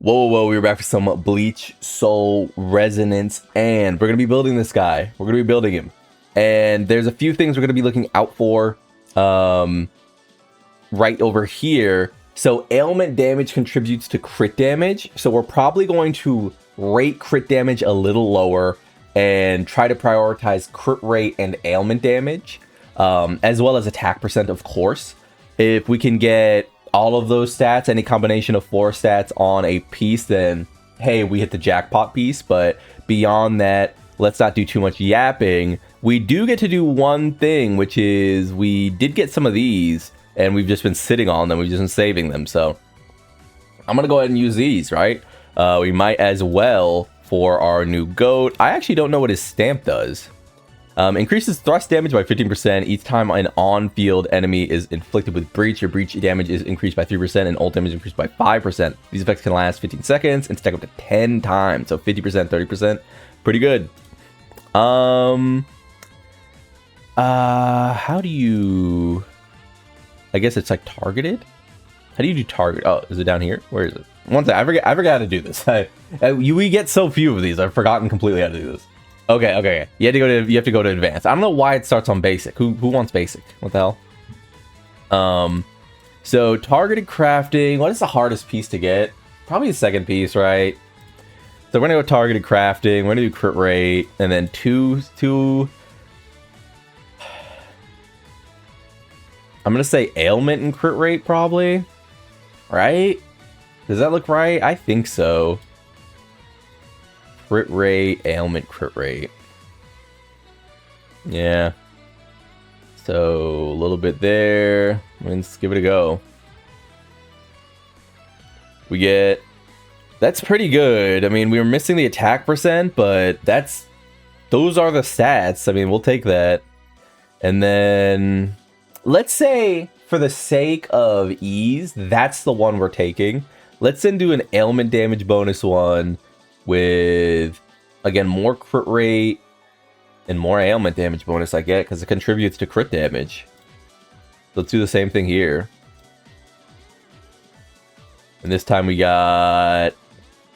Whoa, we were back for some Bleach Soul Resonance, and we're going to be building this guy. We're going to be building him. And there's a few things we're going to be looking out for right over here. So ailment damage contributes to crit damage. So we're probably going to rate crit damage a little lower and try to prioritize crit rate and ailment damage, as well as attack percent, of course. If we can get all of those stats, any combination of 4 stats on a piece, then hey, we hit the jackpot piece. But beyond that, let's not do too much yapping. We do get to do one thing, which is we did get some of these and we've just been sitting on them. We've just been saving them. So I'm going to go ahead and use these, right? We might as well for our new goat. I actually don't know what his stamp does. Increases thrust damage by 15% each time an on-field enemy is inflicted with breach. Your breach damage is increased by 3% and ult damage increased by 5%. These effects can last 15 seconds and stack up to 10 times. So 50%, 30%. Pretty good. How do you... I guess it's like targeted? How do you do target? Oh, is it down here? Where is it? One second, I forgot how to do this. We get so few of these. I've forgotten completely how to do this. Okay. You have to go to advanced. I don't know why it starts on basic. Who wants basic? What the hell? So targeted crafting. What is the hardest piece to get? Probably the second piece, right? So we're gonna go targeted crafting. We're gonna do crit rate, and then two. I'm gonna say ailment and crit rate, probably. Right? Does that look right? I think so. Crit rate, ailment, crit rate. Yeah. So a little bit there. Let's give it a go. We get... That's pretty good. I mean, we were missing the attack percent, but those are the stats. I mean, we'll take that. And then let's say for the sake of ease, that's the one we're taking. Let's then do an ailment damage bonus one with, again, more crit rate and more ailment damage bonus I get because it contributes to crit damage. Let's do the same thing here. And this time we got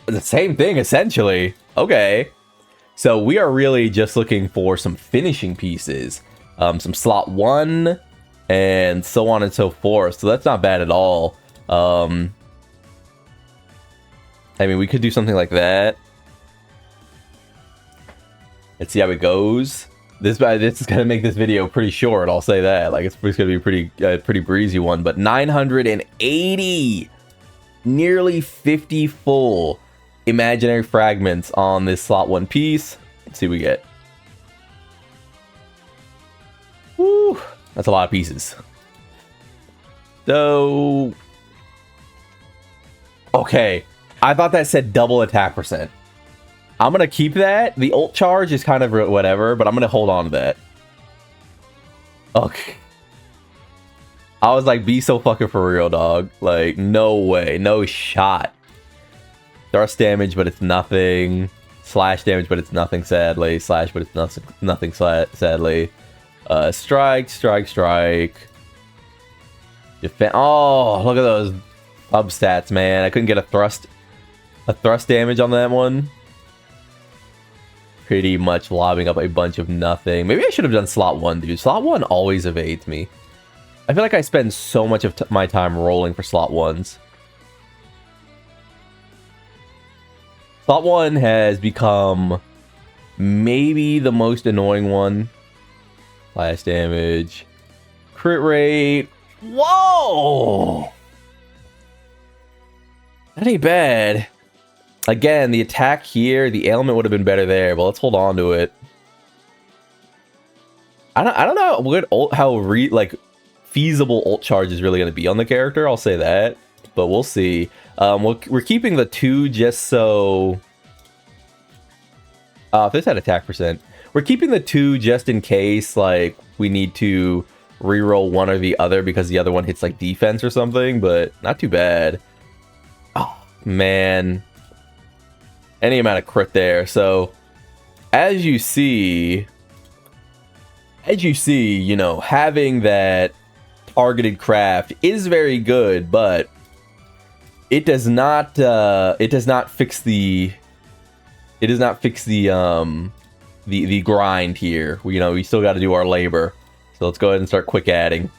the same thing, essentially. Okay. So we are really just looking for some finishing pieces. Some slot 1 and so on and so forth. So that's not bad at all. I mean, we could do something like that. Let's see how it goes. This is gonna make this video pretty short. I'll say that. Like, it's gonna be a pretty breezy one. But 980, nearly 50 full imaginary fragments on this slot 1 piece. Let's see what we get. Woo, that's a lot of pieces. So, okay. I thought that said double attack percent. I'm going to keep that. The ult charge is kind of whatever, but I'm going to hold on to that. Okay. I was like, be so fucking for real, dog. Like, no way. No shot. Thrust damage, but it's nothing. Slash damage, but it's nothing, sadly. Slash, but it's nothing, sadly. Strike. Defend. Oh, look at those sub stats, man. I couldn't get a thrust damage on that one. Pretty much lobbing up a bunch of nothing. Maybe I should have done slot 1, dude. Slot 1 always evades me. I feel like I spend so much of my time rolling for slot 1s. Slot 1 has become maybe the most annoying one. Flash damage. Crit rate. Whoa! That ain't bad. Again, the attack here, the ailment would have been better there, but let's hold on to it. I don't know what how feasible ult charge is really going to be on the character. I'll say that, but we'll see. We're keeping the 2 just so. If this had attack percent, we're keeping the 2 just in case like we need to reroll one or the other because the other one hits like defense or something. But not too bad. Oh man. Any amount of crit there. So as you see, you know, having that targeted craft is very good, but it does not fix the the grind here. We still got to do our labor. So let's go ahead and start quick adding.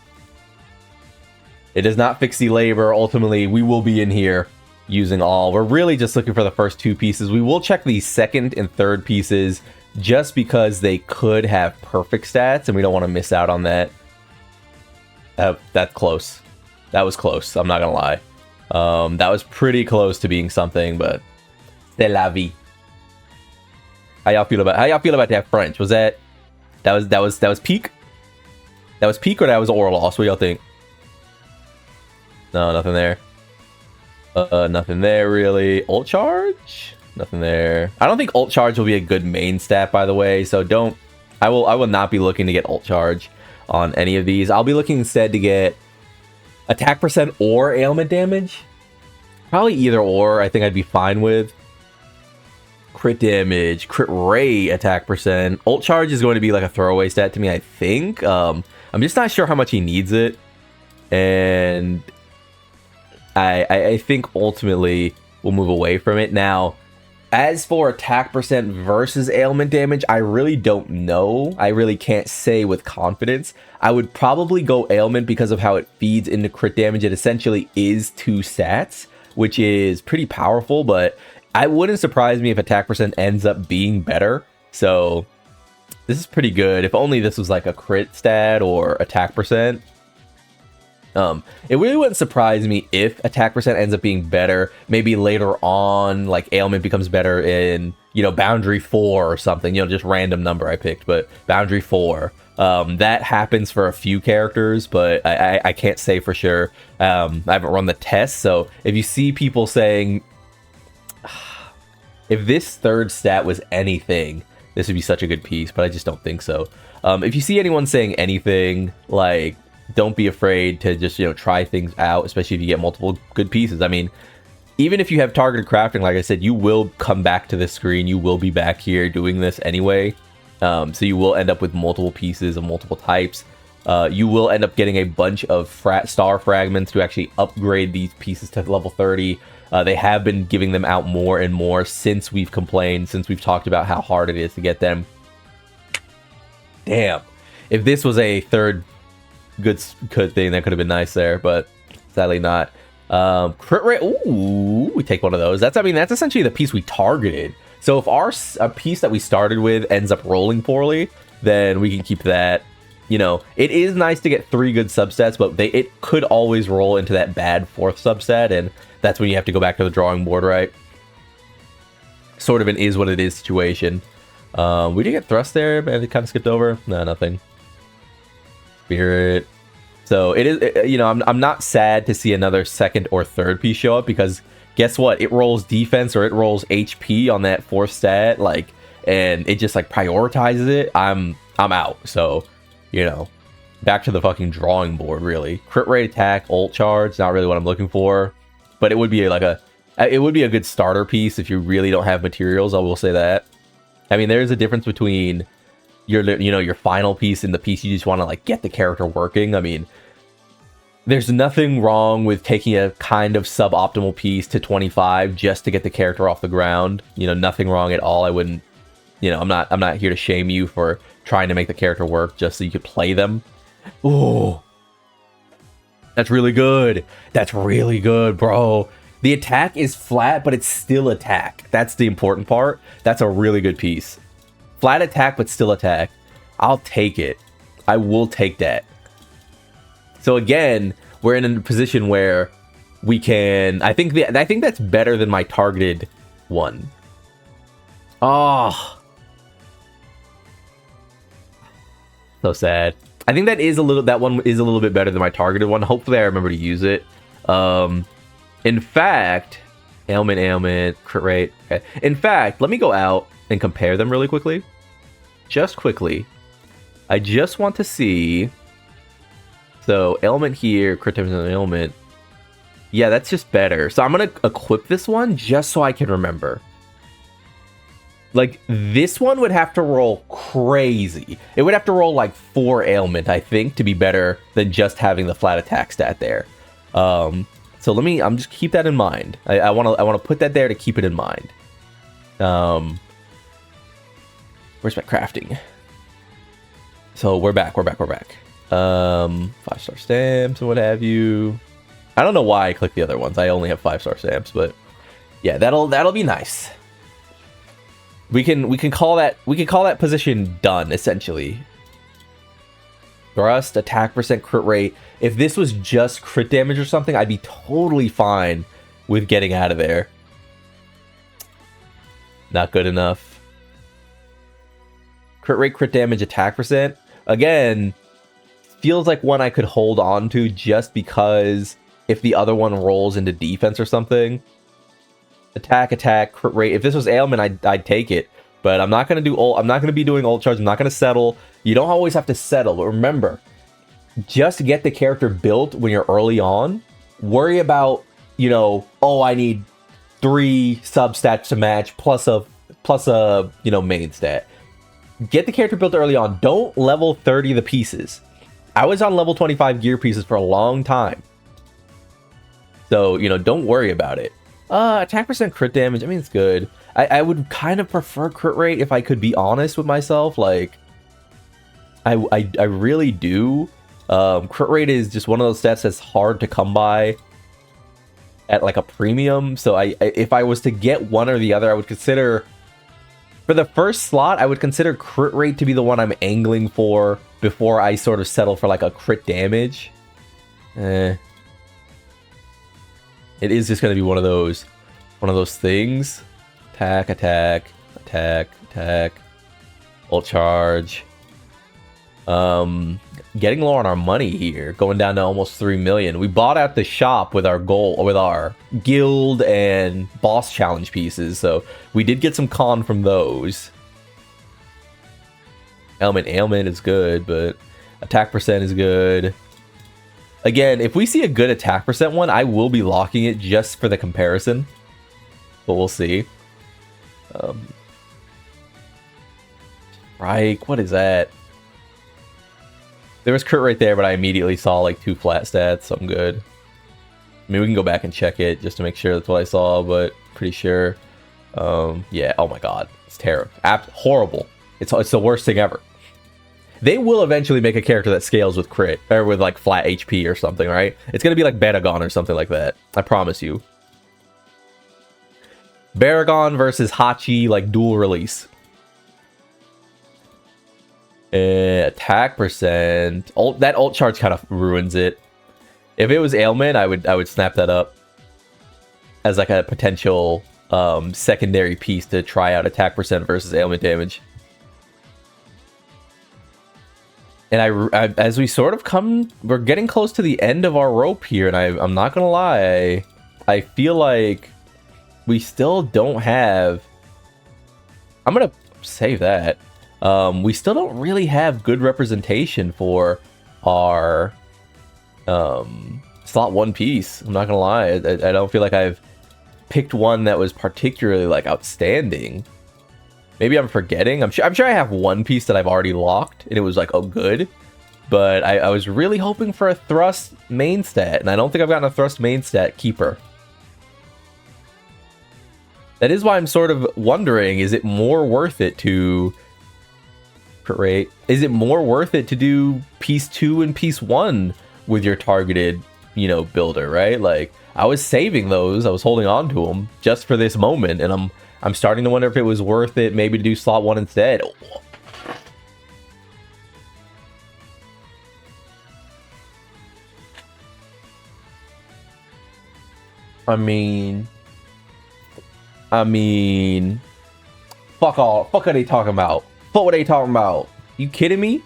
It does not fix the labor. Ultimately, we will be in here using all. We're really just looking for the first two pieces. We will check the second and third pieces just because they could have perfect stats, and we don't want to miss out on that. That's close. That was close. I'm not gonna lie. That was pretty close to being something, but c'est la vie. How y'all feel about that French? Was that peak? That was peak, or that was oral loss? What y'all think? No, nothing there. Nothing there really. Ult charge? Nothing there. I don't think ult charge will be a good main stat, by the way. So don't. I will not be looking to get ult charge on any of these. I'll be looking instead to get attack percent or ailment damage. Probably either or. I think I'd be fine with. Crit damage, crit rate, attack percent. Ult charge is going to be like a throwaway stat to me, I think. I'm just not sure how much he needs it. And I think ultimately we'll move away from it. Now, as for attack percent versus ailment damage, I really don't know. I really can't say with confidence. I would probably go ailment because of how it feeds into crit damage. It essentially is 2 stats, which is pretty powerful, but I wouldn't surprise me if attack percent ends up being better. So this is pretty good. If only this was like a crit stat or attack percent. It really wouldn't surprise me if attack percent ends up being better. Maybe later on, like ailment becomes better in, boundary 4 or something. Just random number I picked, but boundary 4. That happens for a few characters, but I can't say for sure. I haven't run the test, so if you see people saying, if this third stat was anything, this would be such a good piece, but I just don't think so. If you see anyone saying anything, like, don't be afraid to just, try things out, especially if you get multiple good pieces. I mean, even if you have targeted crafting, like I said, you will come back to this screen. You will be back here doing this anyway. So you will end up with multiple pieces of multiple types. You will end up getting a bunch of star fragments to actually upgrade these pieces to level 30. They have been giving them out more and more since we've complained, since we've talked about how hard it is to get them. Damn. If this was a third good thing, that could have been nice there, but sadly not. Crit rate. Ooh, we take one of those. That's essentially the piece we targeted. So if a piece that we started with ends up rolling poorly, then we can keep that. It is nice to get 3 good substats, but it could always roll into that bad 4th substat, and that's when you have to go back to the drawing board, right? Sort of an is what it is situation. We did get thrust there, but it kind of skipped over. No, nothing. Spirit. So it is, I'm not sad to see another second or third piece show up, because guess what? It rolls defense or it rolls HP on that 4th stat, and it just prioritizes it. I'm out. So, back to the fucking drawing board, really. Crit rate, attack, ult charge, not really what I'm looking for, but it would be a good starter piece if you really don't have materials. I will say that. I mean, there's a difference between your final piece and the piece you just want to get the character working. I mean, there's nothing wrong with taking a kind of suboptimal piece to 25 just to get the character off the ground. Nothing wrong at all. I wouldn't, I'm not here to shame you for trying to make the character work just so you could play them. Ooh, that's really good. That's really good, bro. The attack is flat, but it's still attack. That's the important part. That's a really good piece. Flat attack, but still attack. I'll take it. I will take that. So again, we're in a position where we can. I think that's better than my targeted one. Oh, so sad. I think that one is a little bit better than my targeted one. Hopefully, I remember to use it. In fact, ailment, crit rate. Okay. In fact, let me go out and compare them really quickly. Just quickly. I just want to see. So, ailment here, crit damage and ailment. Yeah, that's just better. So, I'm going to equip this one just so I can remember. This one would have to roll crazy. It would have to roll 4 ailment, I think, to be better than just having the flat attack stat there. So So I'm just keep that in mind. I want to put that there to keep it in mind. Where's my crafting? So we're back. 5-star stamps and what have you. I don't know why I clicked the other ones. I only have 5-star stamps, but yeah, that'll be nice. We can call that position done essentially. Thrust, attack percent, crit rate. If this was just crit damage or something, I'd be totally fine with getting out of there. Not good enough. Crit rate, crit damage, attack percent. Again, feels like one I could hold on to just because if the other one rolls into defense or something. Attack, crit rate. If this was ailment, I'd take it. But I'm not gonna do ult. I'm not gonna be doing ult charge. I'm not gonna settle. You don't always have to settle, but remember, just get the character built when you're early on. Worry about, oh, I need 3 substats to match plus a main stat. Get the character built early on. Don't level 30 the pieces. I was on level 25 gear pieces for a long time. So, don't worry about it. Attack percent, crit damage. I mean, it's good. I would kind of prefer crit rate if I could be honest with myself. Like, I really do. Crit rate is just one of those stats that's hard to come by at like a premium. So if I was to get one or the other, I would consider, for the first slot, I would consider crit rate to be the one I'm angling for before I sort of settle for like a crit damage. It is just going to be one of those things. Attack. Ult charge. Getting low on our money here, going down to almost 3 million. We bought out the shop with our guild and boss challenge pieces, so we did get some con from those. Ailment is good, but attack percent is good. Again, if we see a good attack percent one, I will be locking it just for the comparison, but we'll see. Strike, what is that? There was crit right there, but I immediately saw like 2 flat stats, so I'm good. I mean, we can go back and check it just to make sure that's what I saw, but pretty sure. Yeah, oh my god, it's terrible. Horrible. It's the worst thing ever. They will eventually make a character that scales with crit, or with like flat HP or something, right? It's gonna be like Baragon or something like that. I promise you. Baragon versus Hachi, like dual release. Attack percent. That ult charge kind of ruins it. If it was ailment, I would snap that up as like a potential secondary piece to try out attack percent versus ailment damage. And as we sort of we're getting close to the end of our rope here, and I'm not gonna lie, I feel like we still don't have. I'm gonna save that. We still don't really have good representation for our slot 1 piece. I'm not gonna lie, I don't feel like I've picked one that was particularly like outstanding. Maybe I'm forgetting. I'm sure I have 1 piece that I've already locked, and it was like, oh, good. But I was really hoping for a thrust main stat, and I don't think I've gotten a thrust main stat keeper. That is why I'm sort of wondering, is it more worth it to create? Is it more worth it to do piece 2 and piece 1 with your targeted, builder, right? Like, I was saving those, I was holding on to them just for this moment, and I'm starting to wonder if it was worth it maybe to do slot 1 instead. I mean, fuck all. Fuck are they talking about? What were they talking about? You kidding me?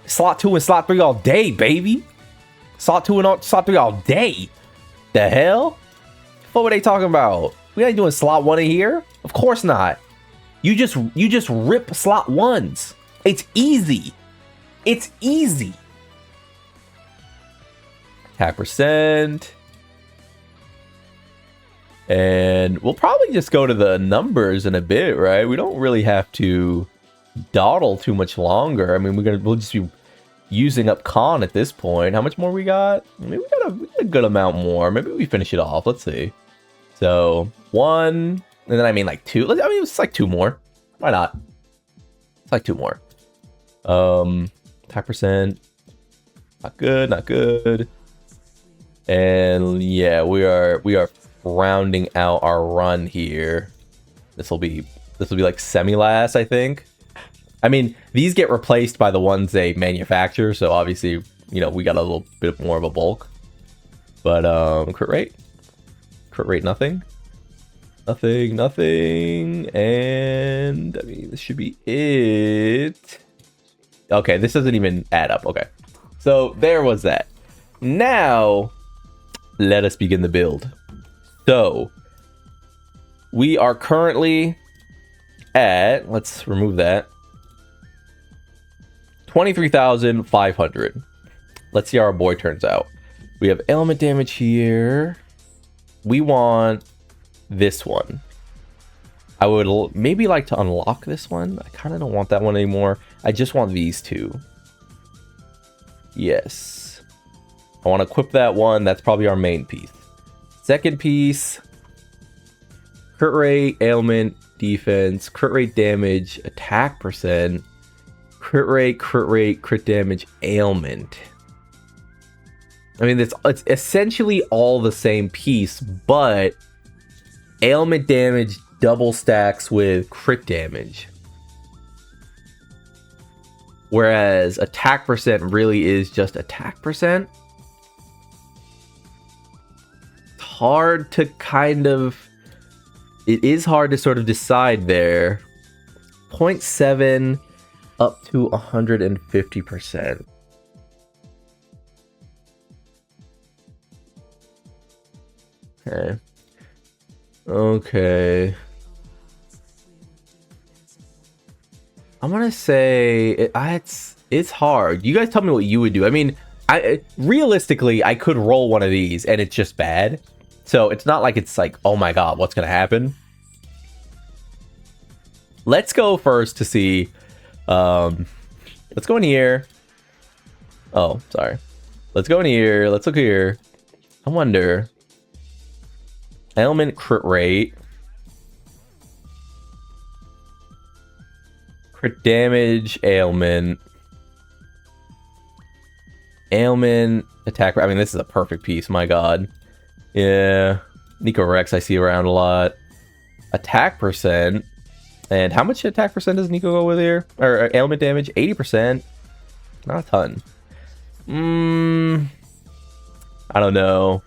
Slot 2 and slot 3 all day, baby. Slot 2 and slot 3 all day. The hell? What were they talking about? We ain't doing slot 1 in here. Of course not. You just rip slot 1s. It's easy. It's easy. Attack percent. And we'll probably just go to the numbers in a bit, right? We don't really have to dawdle too much longer. I mean, we'll just be using up con at this point. How much more we got? Maybe we got a good amount more. Maybe we finish it off. Let's see. So 1, and then I mean like 2. I mean, it's like 2 more. Why not? It's like 2 more. Attack percent. Not good, not good. And yeah, we are rounding out our run here. This will be like semi-last, I think. I mean, these get replaced by the ones they manufacture, so obviously, you know, we got a little bit more of a bulk. But crit rate, nothing. Nothing, and I mean, this should be it. Okay, this doesn't even add up. Okay, so there was that. Now, let us begin the build. So, we are currently at, let's remove that, 23,500. Let's see how our boy turns out. We have element damage here. We want this one. I would maybe like to unlock this one. I kind of don't want that one anymore. I just want these two. Yes. I want to equip that one. That's probably our main piece. Second piece. Crit rate, ailment, defense, crit rate, damage, attack percent, crit rate, crit damage, ailment. I mean, it's essentially all the same piece, but ailment damage double stacks with crit damage. Whereas attack percent really is just attack percent. It's hard to kind of... It is hard to sort of decide there. 0.7 up to 150%. Okay. Okay. I'm gonna say it's hard. You guys tell me what you would do. I mean, realistically, I could roll one of these and it's just bad. So it's not like it's like, oh my god, what's gonna happen? Let's go first to see. Let's go in here. Oh, sorry. Let's go in here. Let's look here. I wonder. Ailment crit rate. Crit damage, ailment. Ailment, attack. I mean, this is a perfect piece, my god. Yeah. Nico Rex I see around a lot. Attack percent. And how much attack percent does Nico go with here? Or ailment damage? 80%. Not a ton. I don't know.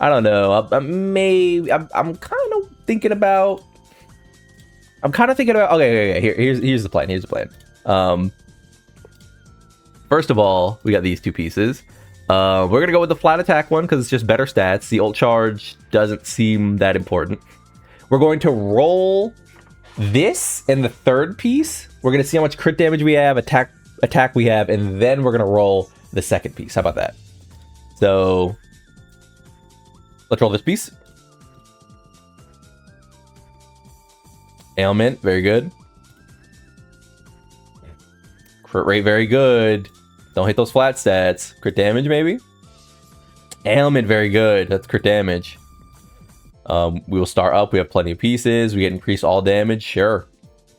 I'm kind of thinking about... Okay. Here's the plan. First of all, we got these two pieces. We're going to go with the flat attack one because it's just better stats. The ult charge doesn't seem that important. We're going to roll this and the third piece. We're going to see how much crit damage we have, attack we have, and then we're going to roll the second piece. How about that? So... let's roll this piece. Ailment, very good. Crit rate, very good. Don't hit those flat stats. Crit damage, maybe? Ailment, very good. That's crit damage. We will start up. We have plenty of pieces. We get increased all damage. Sure.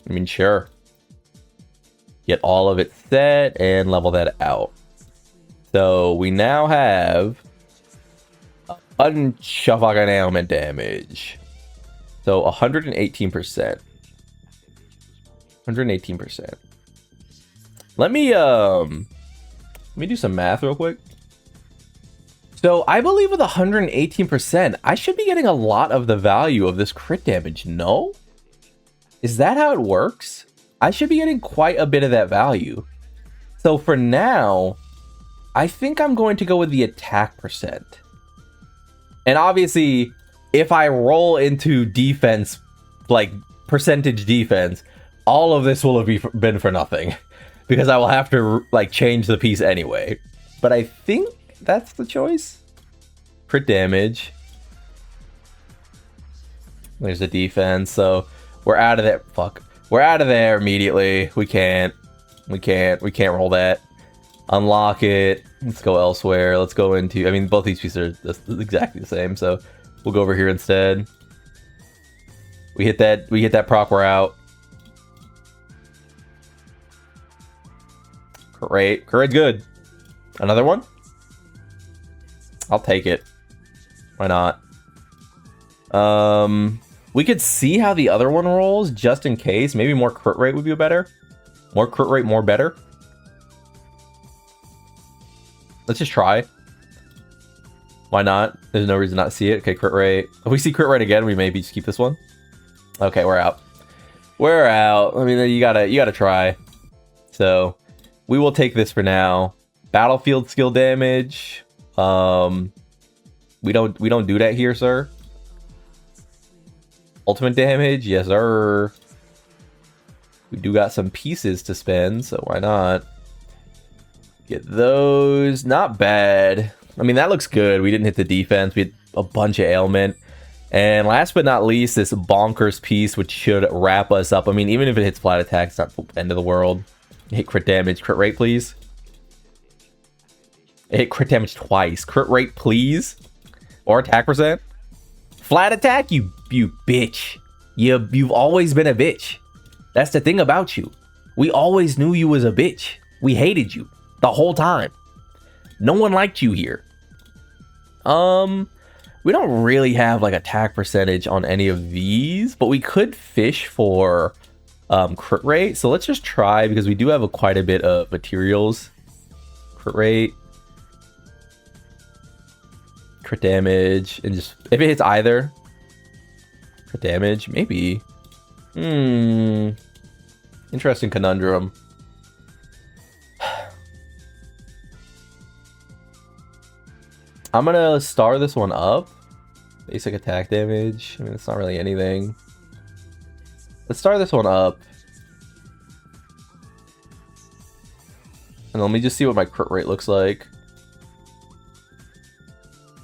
I mean, sure. Get all of it set and level that out. So we now have... fucking ailment damage. So 118%. 118%. Let me do some math real quick. So I believe with 118%, I should be getting a lot of the value of this crit damage. No? Is that how it works? I should be getting quite a bit of that value. So for now, I think I'm going to go with the attack percent. And obviously, if I roll into defense, like percentage defense, all of this will have been for nothing. Because I will have to like change the piece anyway. But I think that's the choice. Crit damage. There's the defense, so we're out of there. Fuck. We're out of there immediately. We can't roll that. Unlock it. Let's go elsewhere. Let's go into... I mean, both these pieces are exactly the same, so we'll go over here instead. We hit that proc, we're out. Great. Great, good. Another one? I'll take it. Why not? We could see how the other one rolls, just in case. Maybe more crit rate would be better. More crit rate, more better. Let's just try. Why not? There's no reason not to see it. Okay, crit rate. If we see crit rate again, we maybe just keep this one. Okay, we're out. We're out. I mean, you gotta try. So we will take this for now. Battlefield skill damage. We don't do that here, sir. Ultimate damage, yes, sir. We do got some pieces to spend, so why not? Get those. Not bad. I mean, that looks good. We didn't hit the defense. We had a bunch of ailment. And last but not least, this bonkers piece, which should wrap us up. I mean, even if it hits flat attack, it's not the end of the world. Hit crit damage. Crit rate, please. It hit crit damage twice. Crit rate, please. Or attack percent. Flat attack, you bitch. You've always been a bitch. That's the thing about you. We always knew you was a bitch. We hated you the whole time. No one liked you here. We don't really have like attack percentage on any of these, but we could fish for crit rate. So let's just try, because we do have quite a bit of materials. Crit rate, crit damage, and just if it hits either, crit damage, maybe. Interesting conundrum. I'm gonna star this one up. Basic attack damage. I mean, it's not really anything. Let's star this one up. And let me just see what my crit rate looks like.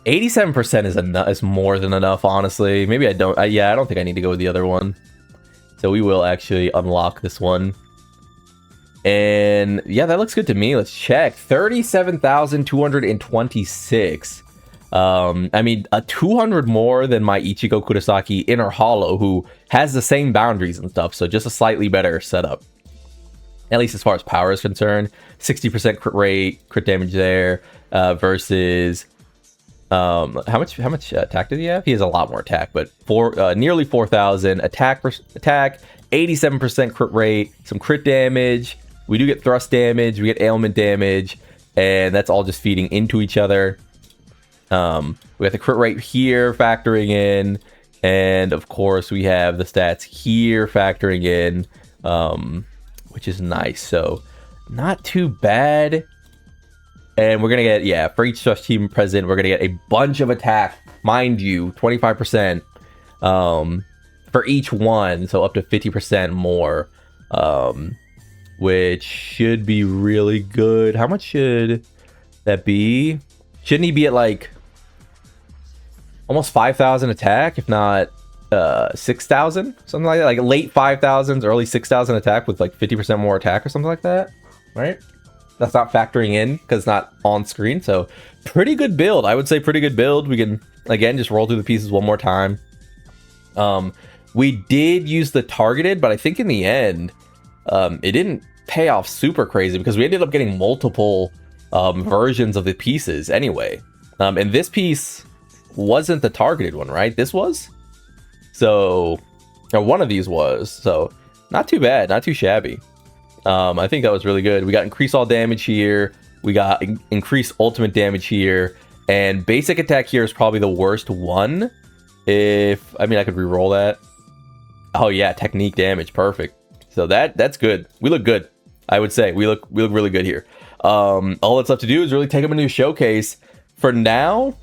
87% is more than enough, honestly. Maybe I don't. Yeah, I don't think I need to go with the other one. So we will actually unlock this one. And yeah, that looks good to me. Let's check. 37,226. I mean, a 200 more than my Ichigo Kurosaki Inner Hollow, who has the same boundaries and stuff. So just a slightly better setup. At least as far as power is concerned. 60% crit rate, crit damage there, versus how much attack did he have? He has a lot more attack, but nearly 4,000 attack, 87% crit rate, some crit damage. We do get thrust damage, we get ailment damage, and that's all just feeding into each other. We got the crit rate here factoring in, and of course we have the stats here factoring in, which is nice. So not too bad. And we're gonna get, yeah, for each Rush team present, we're gonna get a bunch of attack, mind you, 25% for each one, so up to 50% more, which should be really good. How much should that be? Shouldn't he be at like almost 5,000 attack, if not 6,000, something like that? Like late 5,000s, early 6,000 attack with like 50% more attack or something like that, right? That's not factoring in because it's not on screen. So pretty good build. I would say pretty good build. We can, again, just roll through the pieces one more time. We did use the targeted, but I think in the end, it didn't pay off super crazy because we ended up getting multiple versions of the pieces anyway. And this piece wasn't the targeted one, right? This was? So, or one of these was. So not too bad, not too shabby. I think that was really good. We got increase all damage here. We got increased ultimate damage here. And basic attack here is probably the worst one. If, I mean, I could re-roll that. Oh yeah, technique damage, perfect. So that's good. We look good, I would say. We look really good here. All that's left to do is really take them into a showcase. For now,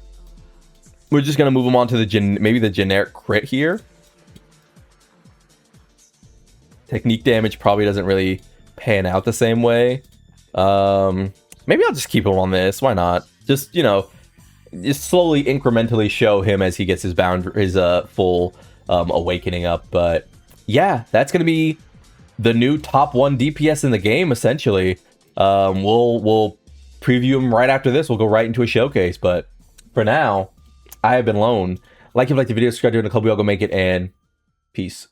we're just gonna move them on to the maybe the generic crit here. Technique damage probably doesn't really pan out the same way. Maybe I'll just keep him on this. Why not? Just, you know, just slowly incrementally show him as he gets his full awakening up. But yeah, that's gonna be the new top 1 DPS in the game, essentially. We'll preview them right after this. We'll go right into a showcase. But for now, I have been Lone. Like if you like the video, subscribe to it in a couple. We all go make it, and peace.